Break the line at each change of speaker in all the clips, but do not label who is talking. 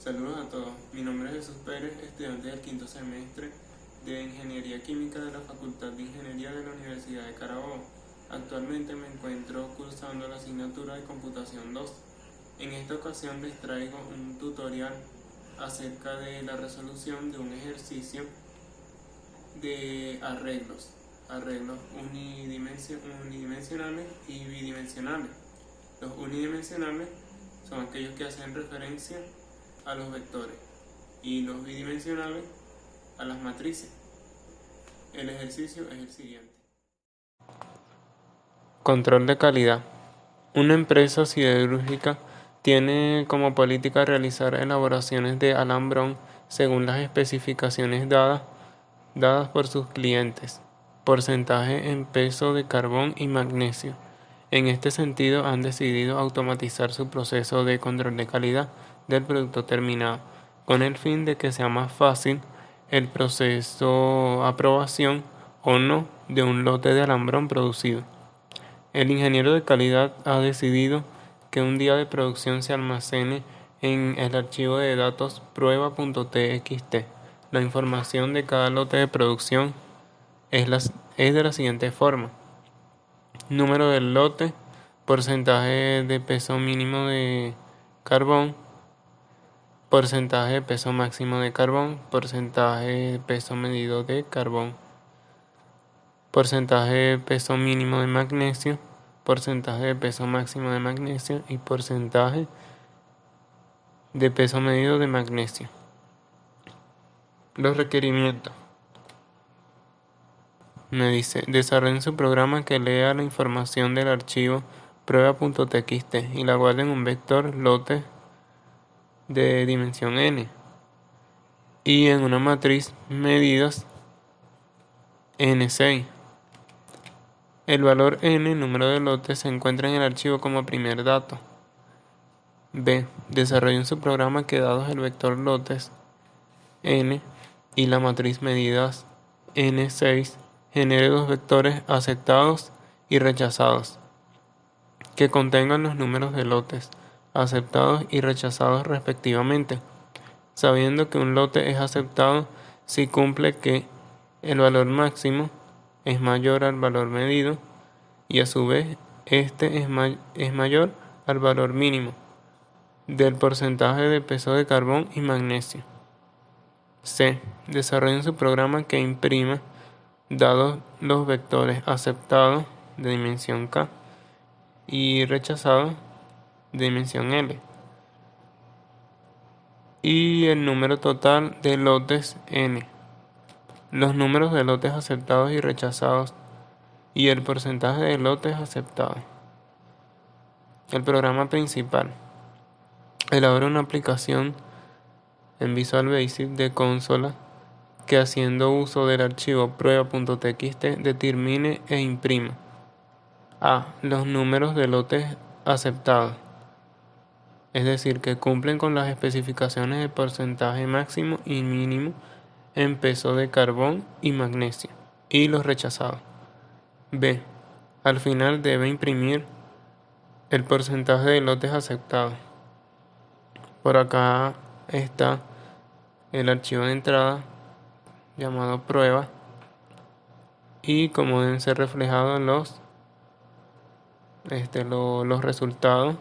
Saludos a todos, mi nombre es Jesús Pérez, estudiante del quinto semestre de Ingeniería Química de la Facultad de Ingeniería de la Universidad de Carabobo. Actualmente me encuentro cursando la asignatura de Computación 2. En esta ocasión les traigo un tutorial acerca de la resolución de un ejercicio de arreglos unidimensionales y bidimensionales. Los unidimensionales son aquellos que hacen referencia a los vectores y los bidimensionales a las matrices. El ejercicio es el siguiente. Control de calidad. Una empresa siderúrgica tiene como política realizar elaboraciones de alambrón según las especificaciones dadas por sus clientes, porcentaje en peso de carbón y magnesio. En este sentido, han decidido automatizar su proceso de control de calidad del producto terminado, con el fin de que sea más fácil el proceso aprobación o no de un lote de alambrón producido. El ingeniero de calidad ha decidido que un día de producción se almacene en el archivo de datos prueba.txt. La información de cada lote de producción es de la siguiente forma: número del lote, porcentaje de peso mínimo de carbón, porcentaje de peso máximo de carbón, porcentaje de peso medido de carbón, porcentaje de peso mínimo de magnesio, porcentaje de peso máximo de magnesio y porcentaje de peso medido de magnesio. Los requerimientos. Me dice: desarrollen su programa que lea la información del archivo prueba.txt y la guarde en un vector lote de dimensión n y en una matriz medidas n6. El valor n, número de lotes, se encuentra en el archivo como primer dato. B. Desarrollen su programa que, dados el vector lotes n y la matriz medidas n6, genere dos vectores aceptados y rechazados que contengan los números de lotes aceptados y rechazados respectivamente, sabiendo que un lote es aceptado si cumple que el valor máximo es mayor al valor medido y a su vez este es mayor al valor mínimo del porcentaje de peso de carbón y magnesio. C. Desarrollen su programa que imprima, dados los vectores aceptados de dimensión K y rechazados de dimensión L, y el número total de lotes N, los números de lotes aceptados y rechazados y el porcentaje de lotes aceptados. El programa principal. Elabora una aplicación en Visual Basic de consola que, haciendo uso del archivo prueba.txt, determine e imprima: a. Los números de lotes aceptados, es decir, que cumplen con las especificaciones de porcentaje máximo y mínimo en peso de carbón y magnesio, y los rechazados. B. Al final debe imprimir el porcentaje de lotes aceptados. Por acá está el archivo de entrada llamado prueba y cómo deben ser reflejados los resultados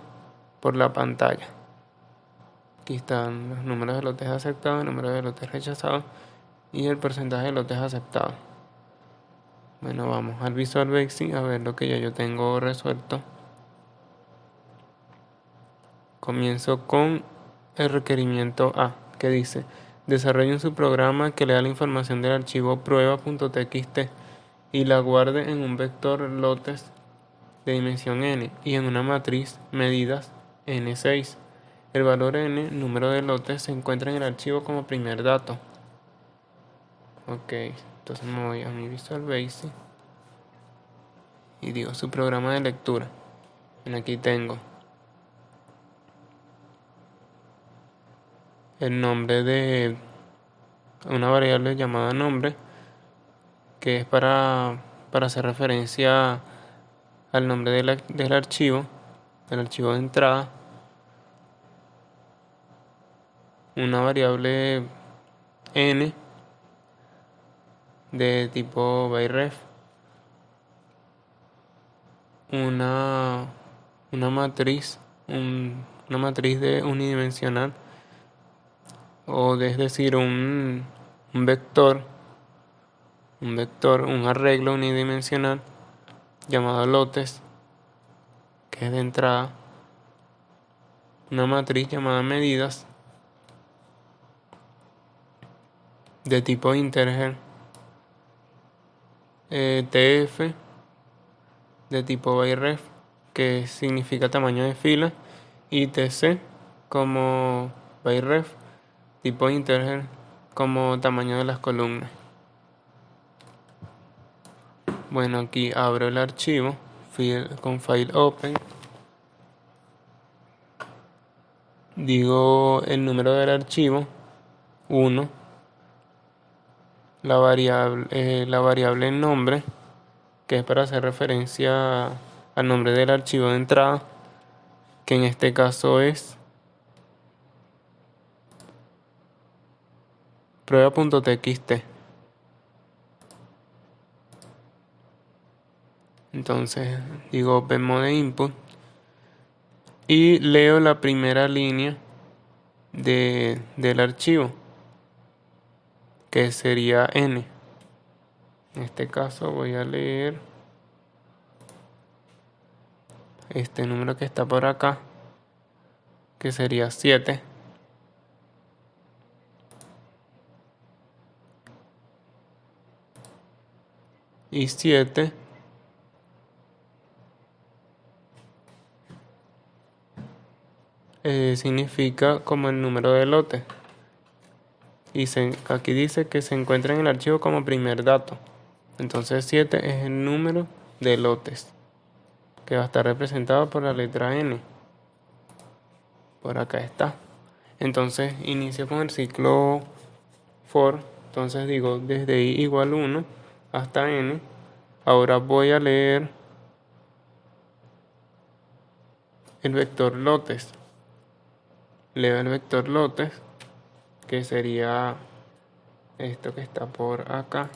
por la pantalla. Aquí están los números de lotes aceptados, el número de lotes rechazados y el porcentaje de lotes aceptados. Bueno, vamos al Visual Basic a ver lo que ya yo tengo resuelto. Comienzo con el requerimiento A, que dice: desarrollen su programa que lea la información del archivo prueba.txt y la guarde en un vector lotes de dimensión n y en una matriz medidas n6. El valor n, número de lotes, se encuentra en el archivo como primer dato. Ok, entonces me voy a mi Visual Basic y digo su programa de lectura. Aquí tengo el nombre de una variable llamada nombre, que es para hacer referencia al nombre del archivo de entrada. una variable n de tipo byref, una matriz, una matriz de unidimensional, es decir, un vector, un arreglo unidimensional llamado lotes, que es de entrada, una matriz llamada medidas de tipo integer, TF de tipo byref, que significa tamaño de fila, y TC como byref, tipo integer, como tamaño de las columnas. Bueno, aquí abro el archivo con file open, digo el número del archivo 1, la variable nombre, que es para hacer referencia al nombre del archivo de entrada, que en este caso es prueba.txt. Entonces digo open mode input y leo la primera línea del archivo, que sería n. En este caso voy a leer este número que está por acá, que sería 7. Y 7 significa como el número de lote. Y aquí dice que se encuentra en el archivo como primer dato. Entonces 7 es el número de lotes, que va a estar representado por la letra n. Por acá está. Entonces inicio con el ciclo for. Entonces digo desde i igual 1 hasta n. Ahora voy a leer el vector lotes. Leo el vector lotes, que sería esto que está por acá.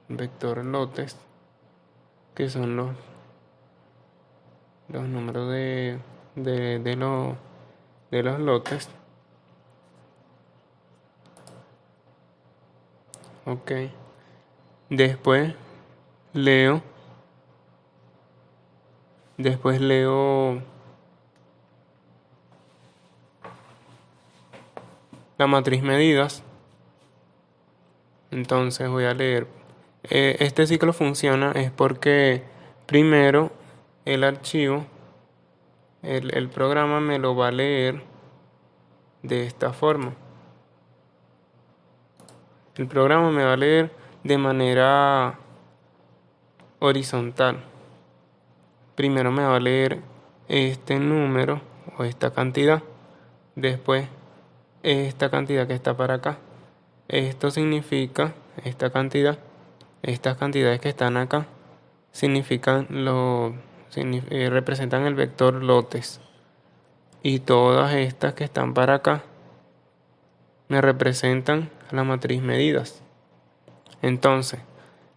Vector lotes, que son los números de los lotes. Ok. Después leo la matriz medidas. Entonces voy a leer. Este ciclo funciona es porque primero el archivo, el programa me lo va a leer de esta forma. El programa me va a leer de manera horizontal. Primero me va a leer este número o esta cantidad. Después esta cantidad que está para acá. Esto significa esta cantidad. Estas cantidades que están acá significan representan el vector lotes. Y todas estas que están para acá me representan la matriz medidas. Entonces,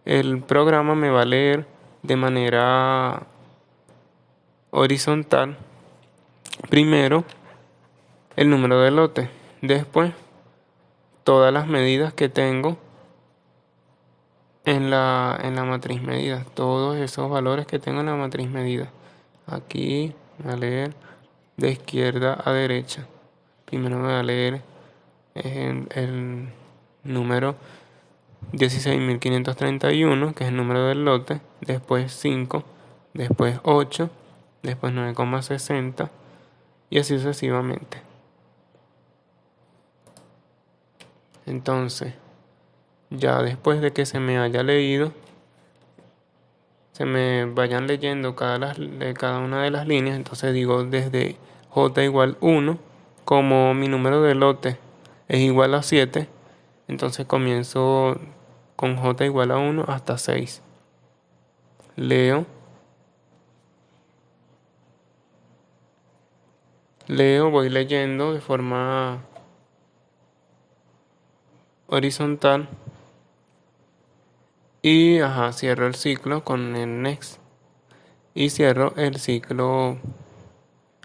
el programa me va a leer de manera horizontal primero el número de lote, después todas las medidas que tengo en la matriz medida, todos esos valores que tengo en la matriz medida. Aquí me va a leer de izquierda a derecha. Primero me va a leer el número 16.531, que es el número del lote, después 5, después 8, después 9,60 y así sucesivamente. Entonces, ya después de que se me haya leído, se me vayan leyendo cada una de las líneas, entonces digo desde j igual 1, como mi número de lote es igual a 7, entonces comienzo con j igual a 1 hasta 6. Leo, voy leyendo de forma horizontal y cierro el ciclo con el next y cierro el ciclo,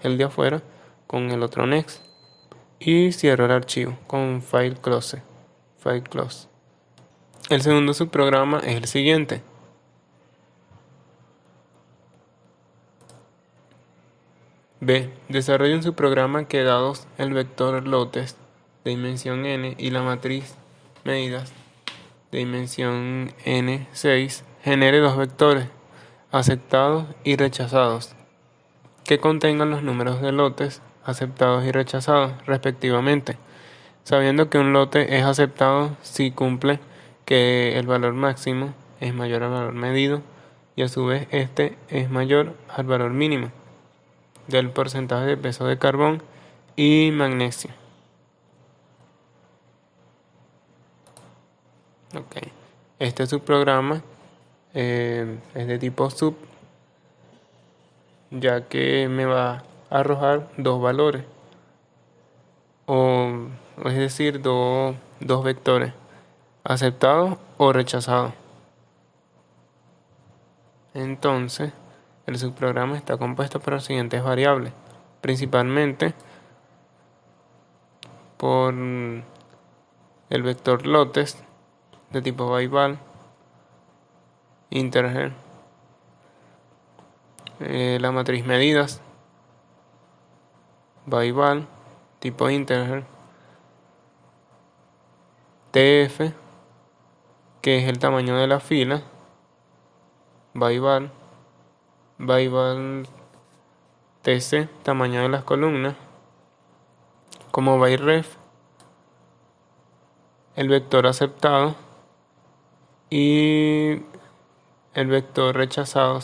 el de afuera, con el otro next y cierro el archivo con file close. El segundo subprograma es el siguiente. B. Desarrolla un subprograma que, dados el vector lotes de dimensión n y la matriz medidas de dimensión n6, genere dos vectores aceptados y rechazados que contengan los números de lotes aceptados y rechazados respectivamente, sabiendo que un lote es aceptado si cumple que el valor máximo es mayor al valor medido y a su vez este es mayor al valor mínimo del porcentaje de peso de carbón y magnesio. Ok. Este subprograma es de tipo sub, ya que me va a arrojar dos valores, es decir, dos vectores, aceptados o rechazados. Entonces, el subprograma está compuesto por las siguientes variables, principalmente por el vector lotes de tipo byval, integer, la matriz medidas, byval, tipo integer, tf, que es el tamaño de la fila, byval tc, tamaño de las columnas, como byref, el vector aceptado y el vector rechazado.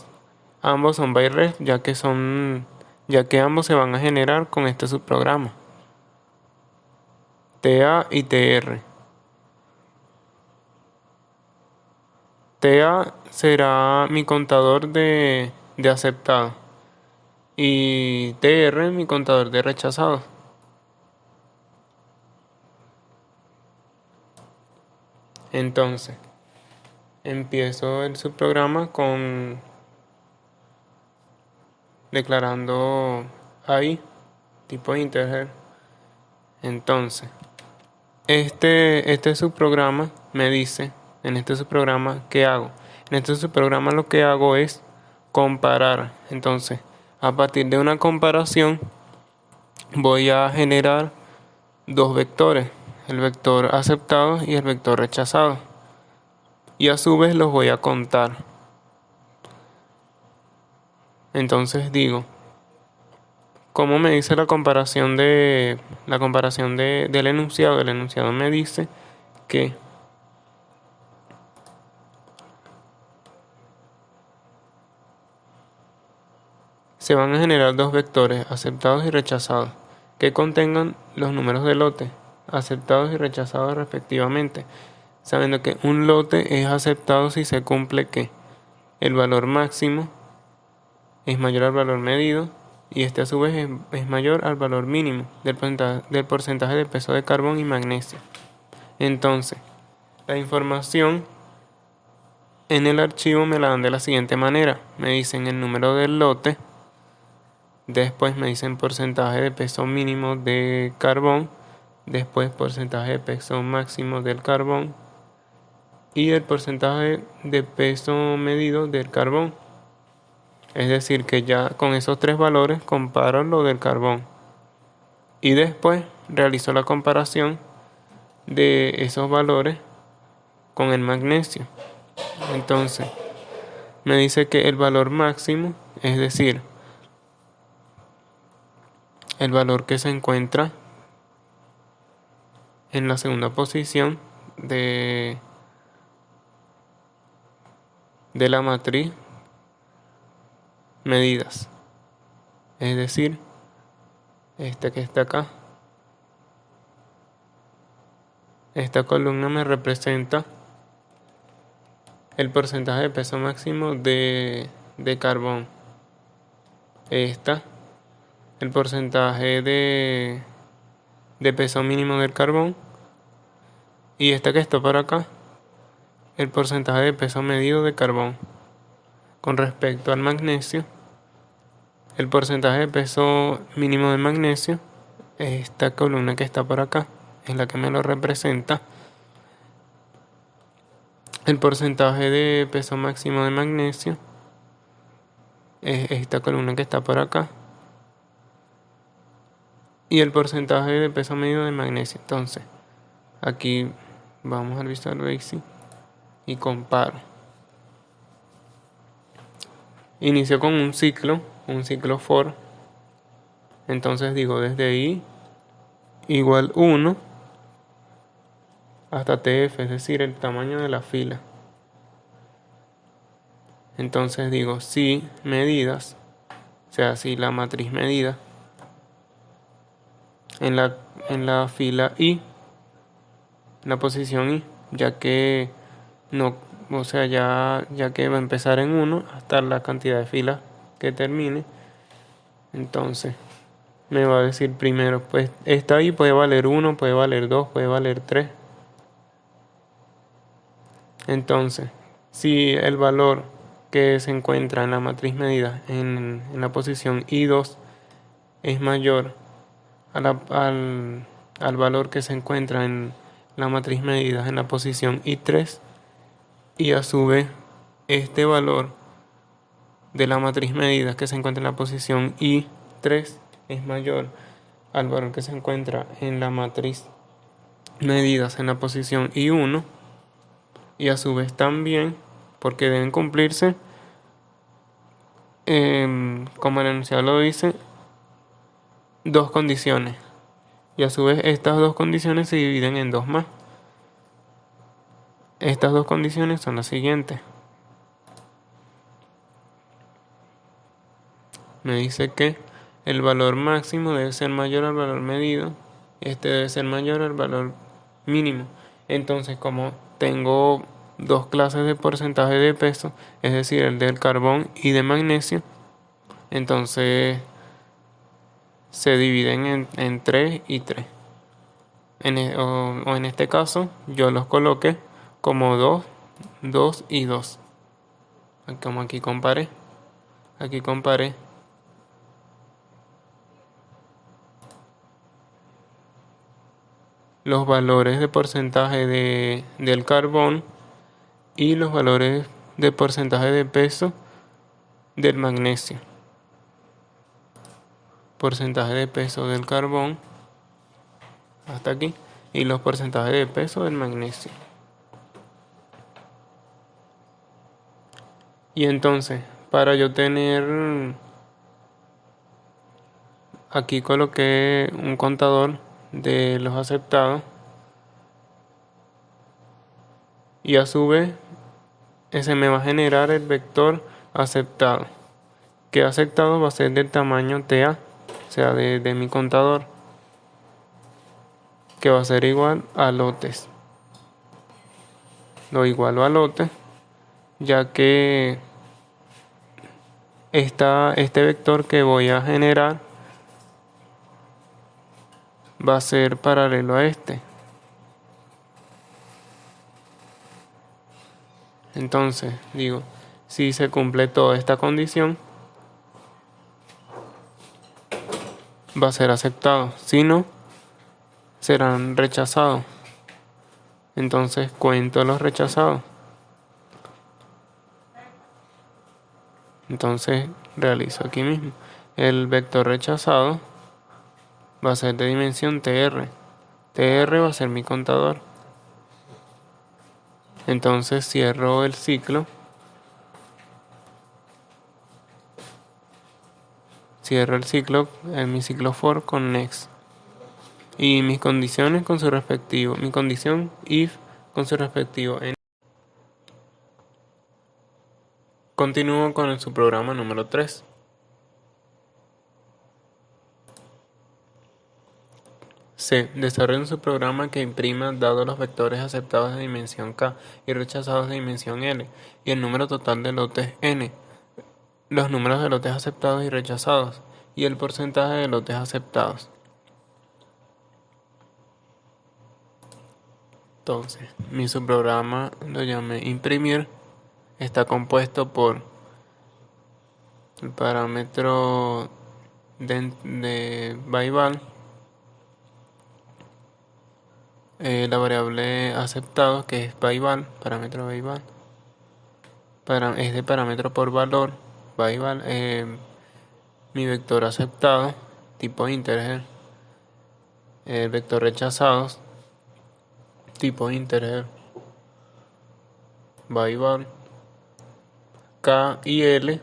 Ambos son byref ya que ambos se van a generar con este subprograma, TA y TR. TA será mi contador de aceptado y TR mi contador de rechazados. Entonces, empiezo el subprograma declarando ahí tipo integer. Entonces, este subprograma me dice, en este subprograma, ¿qué hago? En este subprograma lo que hago es comparar. Entonces, a partir de una comparación, voy a generar dos vectores, el vector aceptado y el vector rechazado. Y a su vez los voy a contar. Entonces digo, ¿cómo me dice la comparación del enunciado? El enunciado me dice que se van a generar dos vectores aceptados y rechazados que contengan los números de lote aceptados y rechazados respectivamente, sabiendo que un lote es aceptado si se cumple que el valor máximo es mayor al valor medido y este a su vez es mayor al valor mínimo del porcentaje de peso de carbón y magnesio. Entonces, la información en el archivo me la dan de la siguiente manera. Me dicen el número del lote, después me dicen porcentaje de peso mínimo de carbón, después porcentaje de peso máximo del carbón y el porcentaje de peso medido del carbón. Es decir, que ya con esos tres valores comparo lo del carbón y después realizo la comparación de esos valores con el magnesio. Entonces, me dice que el valor máximo, es decir, el valor que se encuentra en la segunda posición de la matriz medidas, es decir, este que está acá. Esta columna me representa el porcentaje de peso máximo de carbón. Esta, el porcentaje de peso mínimo del carbón. Y esta que está por acá, el porcentaje de peso medido de carbón. Con respecto al magnesio, el porcentaje de peso mínimo de magnesio es esta columna que está por acá, es la que me lo representa. El porcentaje de peso máximo de magnesio es esta columna que está por acá. Y el porcentaje de peso medido de magnesio. Entonces, aquí vamos al Visual Basic y comparo. Inicio con un ciclo for. Entonces digo desde i igual 1 hasta tf, es decir, el tamaño de la fila. Entonces digo si medidas, o sea, si la matriz medida en la fila i, en la posición i, ya que no, o sea, ya que va a empezar en 1 hasta la cantidad de filas que termine. Entonces me va a decir primero, pues esta ahí puede valer 1, puede valer 2, puede valer 3. Entonces, si el valor que se encuentra en la matriz medida en la posición I2 es mayor al valor que se encuentra en la matriz medida en la posición I3, y a su vez este valor de la matriz medida que se encuentra en la posición I3 es mayor al valor que se encuentra en la matriz medidas en la posición I1, y a su vez también, porque deben cumplirse, como el enunciado lo dice, dos condiciones, y a su vez estas dos condiciones se dividen en dos más. Estas dos condiciones son las siguientes. Me dice que el valor máximo debe ser mayor al valor medido, este debe ser mayor al valor mínimo. Entonces, como tengo dos clases de porcentaje de peso, es decir, el del carbón y de magnesio, entonces se dividen en 3 y 3. O en este caso, yo los coloqué como 2, 2 y 2. Como aquí comparé. Los valores de porcentaje del carbón y los valores de porcentaje de peso del magnesio. Porcentaje de peso del carbón hasta aquí y los porcentajes de peso del magnesio. Y entonces, para yo tener, aquí coloqué un contador de los aceptados, y a su vez ese me va a generar el vector aceptado, que aceptado va a ser del tamaño TA, o sea, de mi contador, que va a ser igual a lotes. Lo igualo a lotes, ya que este vector que voy a generar va a ser paralelo a este. Entonces, digo, si se cumple toda esta condición, va a ser aceptado. Si no, serán rechazados. Entonces, cuento los rechazados. Entonces, realizo aquí mismo. El vector rechazado va a ser de dimensión TR. TR va a ser mi contador. Entonces cierro el ciclo. Cierro el ciclo en mi ciclo for con next. Y mis condiciones con su respectivo. Mi condición if con su respectivo n. Continúo con su programa número 3. C. Desarrolla su programa que imprima dados los vectores aceptados de dimensión K y rechazados de dimensión L y el número total de lotes N, los números de lotes aceptados y rechazados y el porcentaje de lotes aceptados. Entonces, mi subprograma lo llamé imprimir. Está compuesto por el parámetro de byval, la variable aceptado, que es byval, parámetro byval, es de parámetro por valor, byval, mi vector aceptado, tipo integer, el vector rechazados, tipo integer, byval, k y l,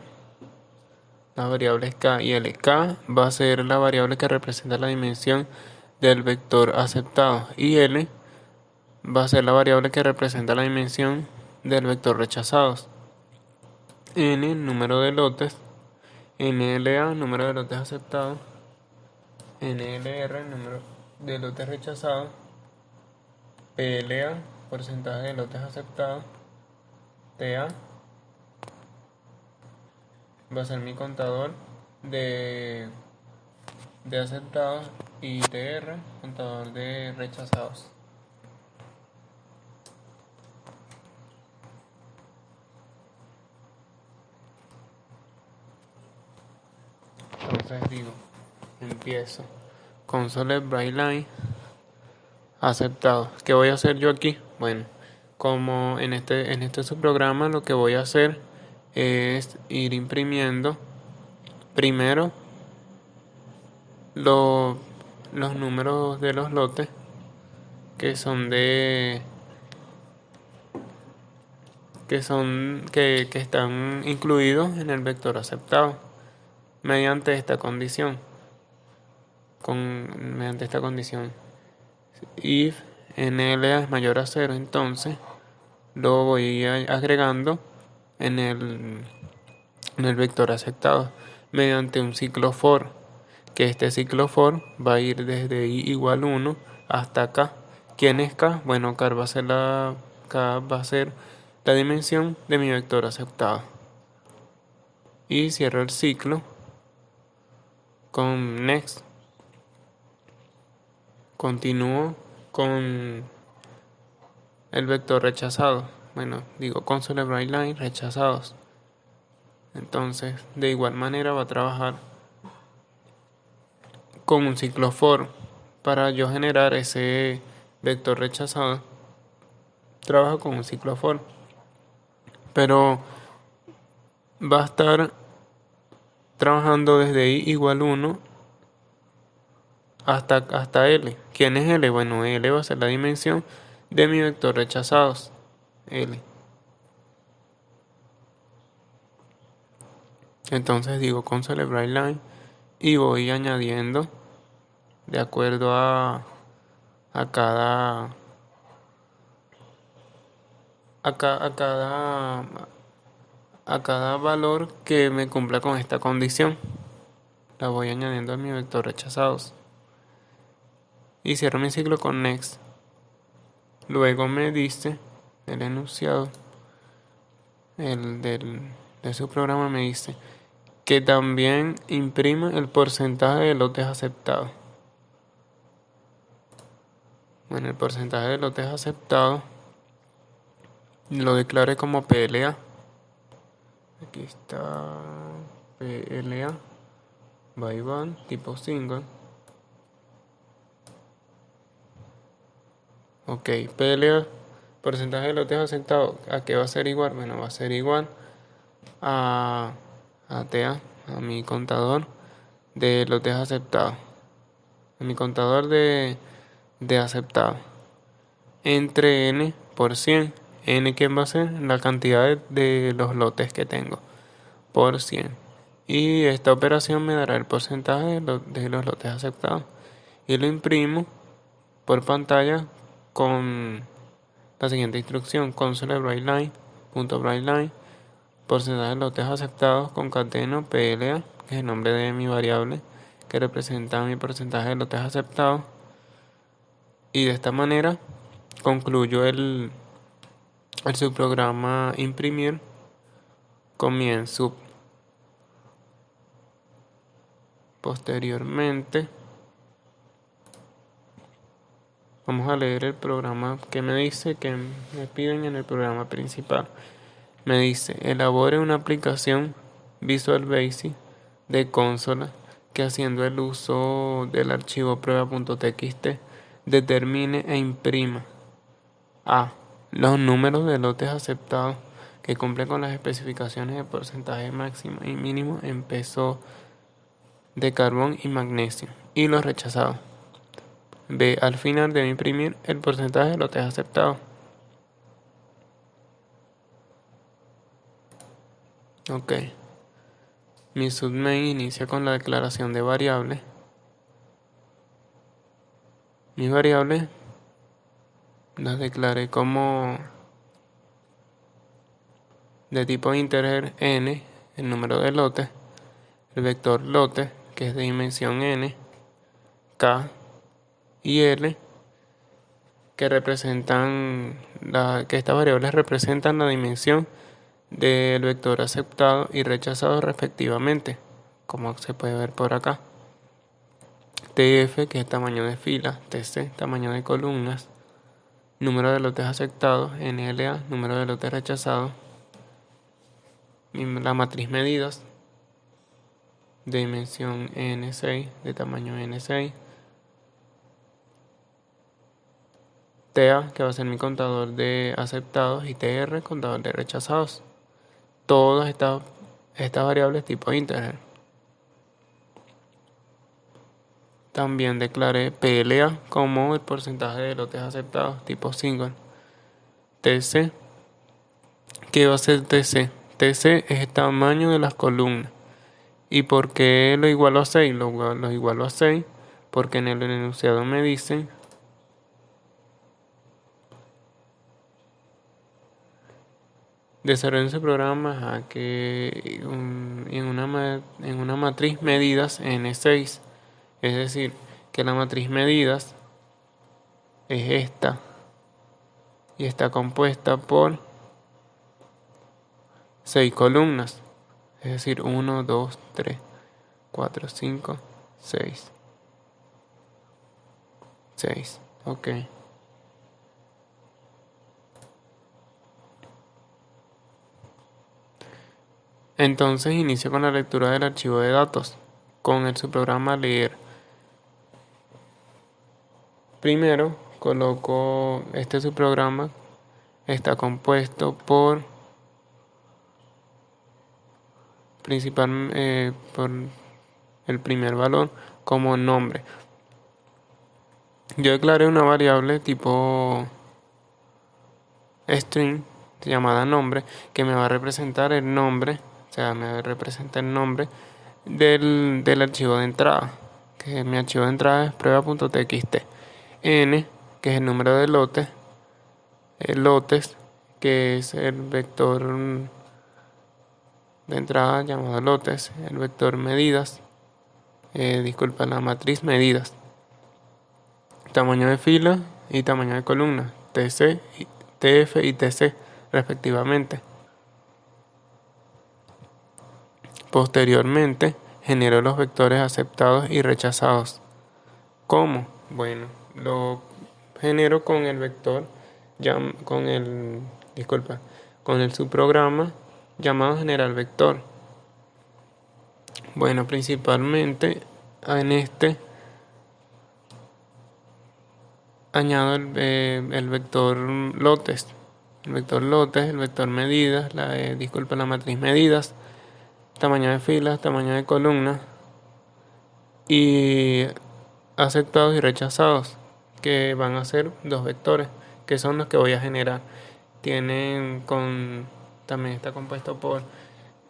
las variables k y l. K va a ser la variable que representa la dimensión del vector aceptado y l va a ser la variable que representa la dimensión del vector rechazados. N, número de lotes, NLA, número de lotes aceptados, NLR, número de lotes rechazados, PLA, porcentaje de lotes aceptados, TA va a ser mi contador de aceptados y TR, contador de rechazados. Entonces digo, empiezo console brightline aceptado. ¿Qué voy a hacer yo aquí? Bueno, como en este subprograma lo que voy a hacer es ir imprimiendo primero los números de los lotes que son que están incluidos en el vector aceptado mediante esta condición. Mediante esta condición, if NLA es mayor a 0, entonces lo voy agregando en el vector aceptado mediante un ciclo for, que este ciclo for va a ir desde i igual 1 hasta k. ¿Quién es k? Bueno, k va a ser la dimensión de mi vector aceptado. Y cierro el ciclo con next. Continúo con el vector rechazado. Bueno, digo console brightline rechazados. Entonces, de igual manera va a trabajar con un ciclo for. Para yo generar ese vector rechazado, trabajo con un ciclo for. Pero va a estar trabajando desde i igual 1 hasta L. ¿Quién es L? Bueno, L va a ser la dimensión de mi vector rechazados. L. Entonces digo console brightline y voy añadiendo de acuerdo a cada valor que me cumpla con esta condición. La voy añadiendo a mi vector rechazados. Y cierro mi ciclo con next. Luego me dice el enunciado de su programa, me dice que también imprima el porcentaje de lotes aceptados. Bueno, el porcentaje de lotes aceptados lo declaré como PLA. Aquí está PLA byval tipo single. Ok, PLA, porcentaje de lotes aceptados, ¿a qué va a ser igual? Bueno, va a ser igual a TA, a mi contador de lotes aceptados, a mi contador de aceptados, entre n por 100. N, ¿quién va a ser? La cantidad de los lotes que tengo por 100. Y esta operación me dará el porcentaje de los lotes aceptados. Y lo imprimo por pantalla con la siguiente instrucción: console brightline, porcentaje de lotes aceptados, concateno PLA, que es el nombre de mi variable que representa mi porcentaje de lotes aceptados. Y de esta manera concluyo el subprograma imprimir con mi ensub. Posteriormente Vamos a leer el programa que me dice, que me piden en el programa principal. Me dice, elabore una aplicación Visual Basic de consola que haciendo el uso del archivo prueba.txt determine e imprima a. Los números de lotes aceptados que cumplen con las especificaciones de porcentaje máximo y mínimo en peso de carbón y magnesio y los rechazados. B. Al final debe imprimir el porcentaje de lotes aceptados. Ok. Mi submain inicia con la declaración de variables. Mis variables las declaré como de tipo integer n, el número de lotes, el vector lotes, que es de dimensión n, k y l, que representan que estas variables representan la dimensión del vector aceptado y rechazado respectivamente, como se puede ver por acá. TF, que es tamaño de fila, TC, tamaño de columnas, número de lotes aceptados, NLA, número de lotes rechazados, la matriz medidas, de dimensión N6, de tamaño N6, TA, que va a ser mi contador de aceptados, y TR, contador de rechazados. Todas estas variables tipo integer. También declaré PLA como el porcentaje de lotes aceptados tipo single. TC, ¿qué va a ser TC? TC es el tamaño de las columnas. ¿Y por qué lo igualo a 6? Lo igualo a 6 porque en el enunciado me dicen desarrollen su programa que en una matriz medidas N6, es decir, que la matriz medidas es esta y está compuesta por 6 columnas, es decir, 1, 2, 3, 4, 5, 6. 6, ok. Entonces inicio con la lectura del archivo de datos con el subprograma leer. Primero coloco este subprograma, está compuesto por por el primer valor como nombre. Yo declaré una variable tipo string llamada nombre que me va a representar el nombre, o sea, me representa el nombre del archivo de entrada, que mi archivo de entrada es prueba.txt. N, que es el número de lotes, lotes, que es el vector de entrada llamado lotes, el vector medidas, disculpa, la matriz medidas, tamaño de fila y tamaño de columna, TC, TF y TC respectivamente. Posteriormente genero los vectores aceptados y rechazados. ¿Cómo? Bueno, lo genero con el vector, con el subprograma llamado general vector. Bueno, principalmente en este añado el vector lotes. El vector lotes, el vector medidas, la matriz medidas, tamaño de filas, tamaño de columna y aceptados y rechazados, que van a ser dos vectores, que son los que voy a generar. También está compuesto por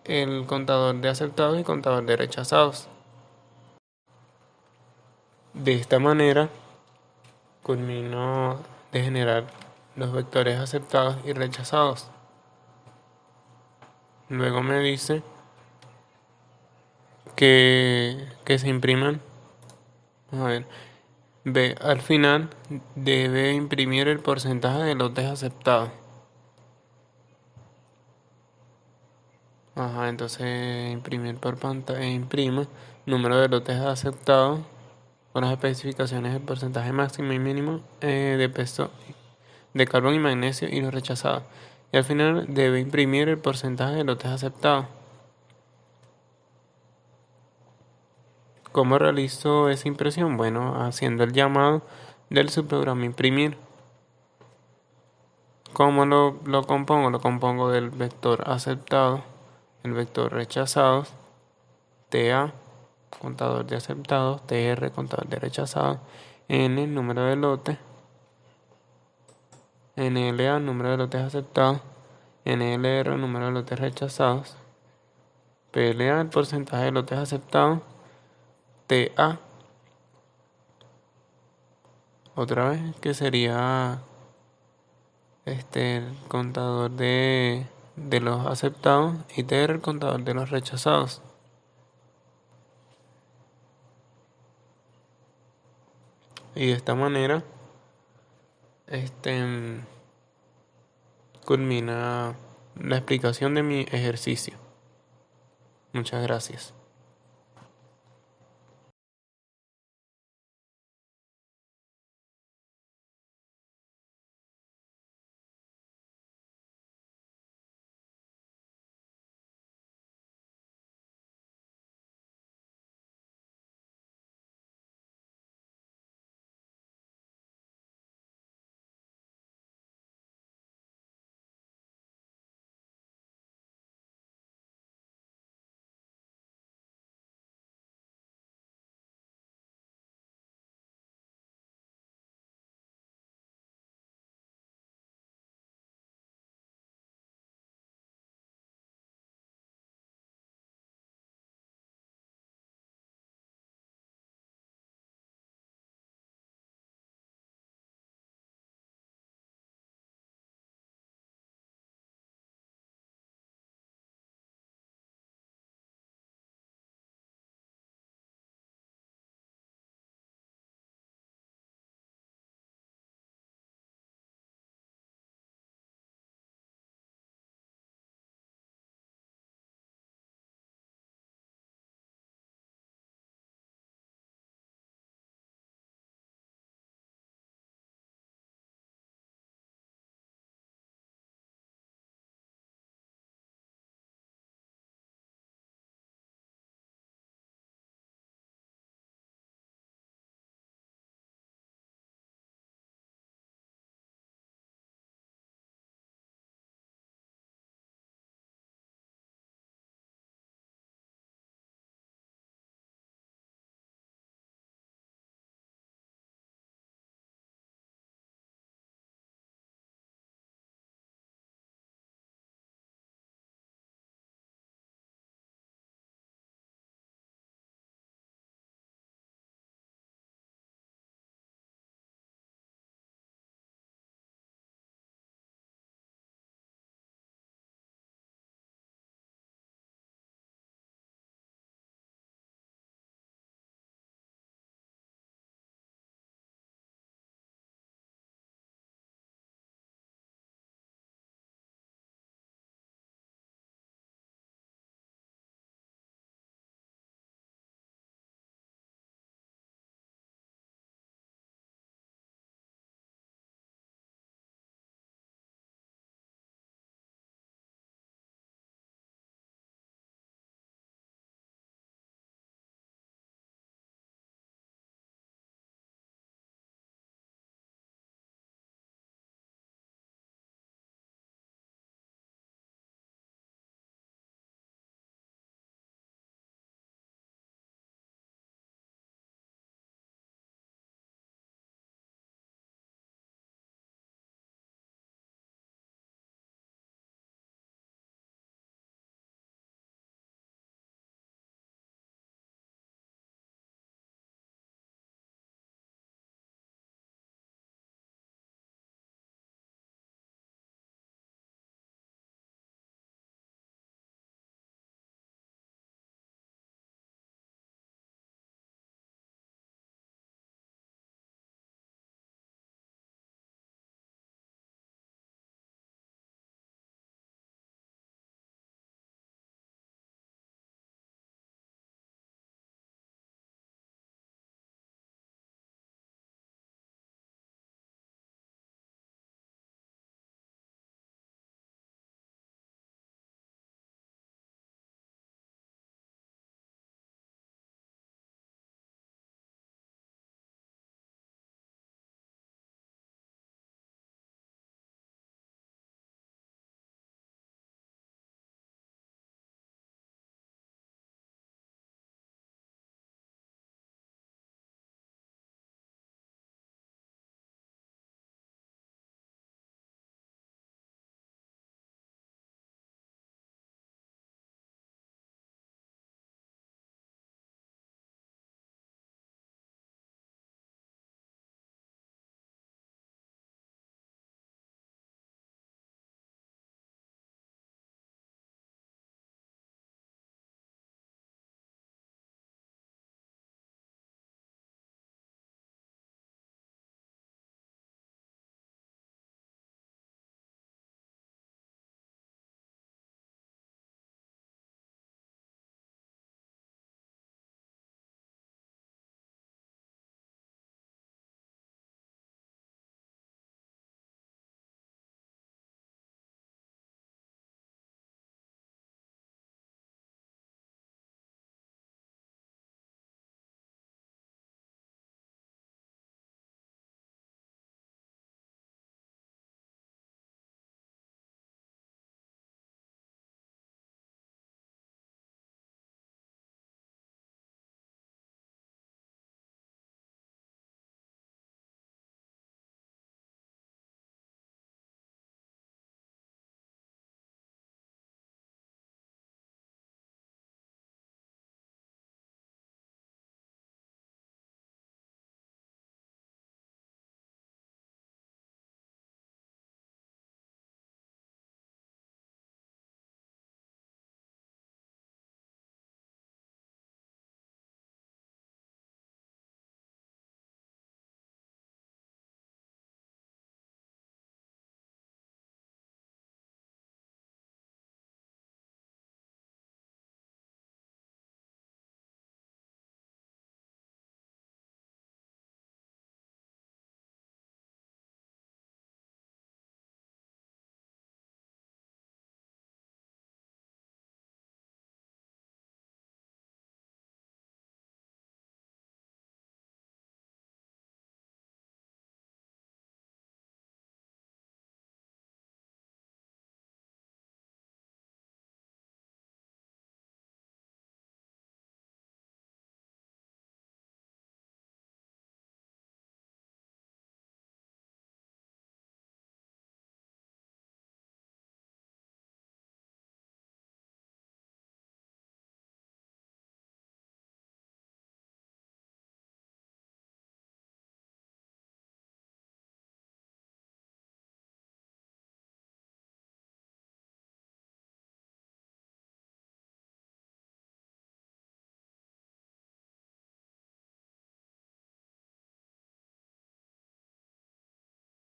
el contador de aceptados y contador de rechazados. De esta manera culmino de generar los vectores aceptados y rechazados. Luego me dice que se impriman. A ver, B, al final debe imprimir el porcentaje de lotes aceptados. Ajá, entonces imprimir por pantalla, imprime número de lotes aceptados. con las especificaciones del porcentaje máximo y mínimo de peso de carbón y magnesio y los rechazados. Y al final debe imprimir el porcentaje de lotes aceptados. ¿Cómo realizo esa impresión? Bueno, haciendo el llamado del subprograma imprimir. ¿Cómo lo compongo? Lo compongo del vector aceptado, el vector rechazados, TA, contador de aceptados, TR, contador de rechazados, N, número de lotes, NLA, número de lotes aceptados, NLR, número de lotes rechazados, PLA, el porcentaje de lotes aceptados, TA, otra vez que sería el contador de los aceptados y TR, el contador de los rechazados. Y de esta manera culmina la explicación de mi ejercicio. Muchas gracias.